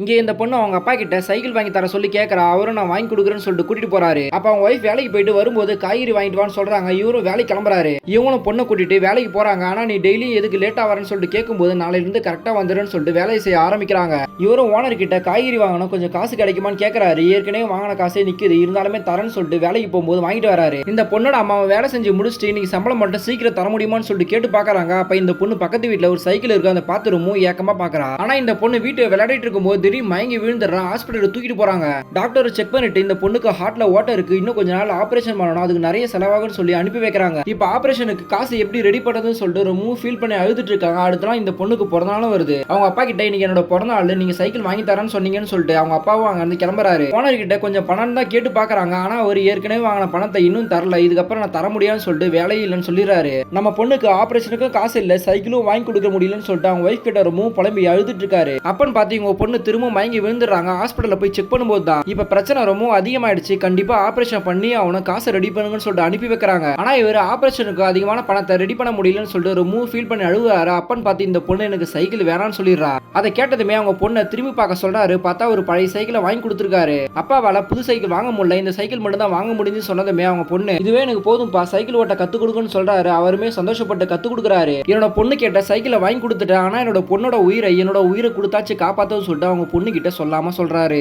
இங்கே இந்த பொண்ணு அவங்க அப்பா கிட்ட சைக்கிள் வாங்கி தர சொல்லி கேட்கறா. அவரும் நான் வாங்கி கொடுக்குறேன்னு சொல்லிட்டு கூட்டிட்டு போறாரு. அப்ப அவங்க ஒய்ஃப் வேலைக்கு போயிட்டு வரும்போது காய்கறி வாங்கிட்டு வான்னு சொல்றாங்க. இவரும் வேலைக்கு கிளம்புறாரு. இவங்களும் பொண்ணை கூட்டிட்டு வேலைக்கு போறாங்க. ஆனா நீ டெய்லி எதுக்கு லேட்டா வரேன்னு சொல்லிட்டு கேட்கும்போது நாளையில இருந்து கரெக்டா வந்துடுன்னு சொல்லிட்டு வேலையை செய்ய ஆரம்பிக்கிறாங்க. இவரும் ஓனர் கிட்ட காய்கறி வாங்கணும், கொஞ்சம் காசு கிடைக்குமான்னு கேட்கறாரு. ஏற்கனவே வாங்கின காசே நிக்குது, இருந்தாலுமே தரேன்னு சொல்லிட்டு வேலைக்கு போகும்போது வாங்கிட்டு வராரு. இந்த பொண்ணோட அம்மாவை வேலை செஞ்சு முடிச்சுட்டு இன்னைக்கு சம்பளம் மட்டும் சீக்கிரம் தர முடியுமான்னு சொல்லிட்டு கேட்டு பாக்குறாங்க. அப்ப இந்த பொண்ணு பக்கத்து வீட்டுல ஒரு சைக்கிள் இருக்கு, அந்த பாத்துருமும் ஏக்கமா பாக்குறா. ஆனா இந்த பொண்ணு வீட்டு விளையாடிட்டு இருக்கும்போது திடீர்னு மயங்கி விழுந்து ஹாஸ்பிடல் தூக்கிட்டு போறாங்க. டாக்டர் செக் பண்ணிட்டு இந்த பொண்ணுக்கு ஹார்ட்ல ஓட்டை இருக்கு, இன்னும் கொஞ்ச நாள் ஆபரேஷன் பண்ணணும், அதுக்கு நிறைய செலவாகும்னு சொல்லி அனுப்பி வைக்கிறாங்க. இப்ப ஆபரேஷனுக்கு காசு எப்படி ரெடி பண்றதுன்னு சொல்லிட்டு ரொம்ப ஃபீல் பண்ணி அழுதுட்டு இருக்காங்க. அடுத்த நாள் இந்த பொண்ணுக்கு பிறந்தநாளும் வருது. அவங்க அப்பா கிட்ட இன்னைக்கு என்னோட பிறந்தநாள், நீங்க சைக்கிள் வாங்கி தரேன்னு சொன்னீங்கன்னு சொல்லிட்டு அவங்க அப்பாவும் அங்க இருந்து கிளம்புறாரு. ஓனர் கிட்ட கொஞ்சம் பணம் தான் கேட்டு பாக்குறாங்க. ஆனா அவர் ஏற்கனவே வாங்கின பணத்தை இன்னும் தரல, இதுக்கப்புறம் நான் தர முடியாதுன்னு சொல்லிட்டு வேலையே இல்லைன்னு சொல்லிடுறாரு. நம்ம பொண்ணுக்கு ஆபரேஷனுக்கும் காசு இல்ல, சைக்கிளும் வாங்கி கொடுக்க முடியலன்னு சொல்லிட்டு அவங்க ஒய்ஃப் கிட்ட ரொம்ப புலம்பி அழுதுட்டு இருக்காரு. அப்பன்னு பாத்தீங்க உங்க பொண்ணு திரும்ப மயங்கி விழுந்துடுறாங்க. ஹாஸ்பிடல்ல போய் செக் பண்ணும்போது தான் இப்ப பிரச்சனை ரொம்ப அதிகமாயிடுச்சு, கண்டிப்பா ஆபரேஷன் பண்ணி அவனை காசை ரெடி பண்ணுங்கன்னு சொல்லிட்டு அனுப்பி வைக்கிறாங்க. ஆனா இவர் ஆபரேஷனுக்கு அதிகமான பணத்தை ரெடி பண்ண முடியலன்னு சொல்லிட்டு ரொம்ப ஃபீல் பண்ணி அழுகுறாரு. அப்பன்னு பார்த்து இந்த பொண்ணு எனக்கு சைக்கிள் வேணாம்னு சொல்லிடுறா. அதை கேட்டதுமே அவங்க பொண்ணை திரும்பி பார்க்க சொல்றாரு. பார்த்தா ஒரு பழைய சைக்கிளை வாங்கி கொடுத்துருக்காரு. அப்பாவால புது சைக்கிள் வாங்க முடியல, இந்த சைக்கிள் மட்டும் தான் வாங்க முடிஞ்சு சொன்னதுமே அவங்க பொண்ணு இதுவே எனக்கு போதும்பா, சைக்கிள் ஓட்ட கத்து கொடுக்குன்னு சொல்றாரு. அவருமே சந்தோஷப்பட்டு கத்து கொடுக்குறாரு. என்னோட பொண்ணு கேட்ட சைக்கிளை வாங்கி கொடுத்துட்டேன், ஆனா என்னோட பொண்ணோட உயிரை கொடுத்தாச்சு காப்பாத்தன்னு சொல்லிட்டு அவங்க பொண்ணு கிட்ட சொல்லாம சொல்றாரு.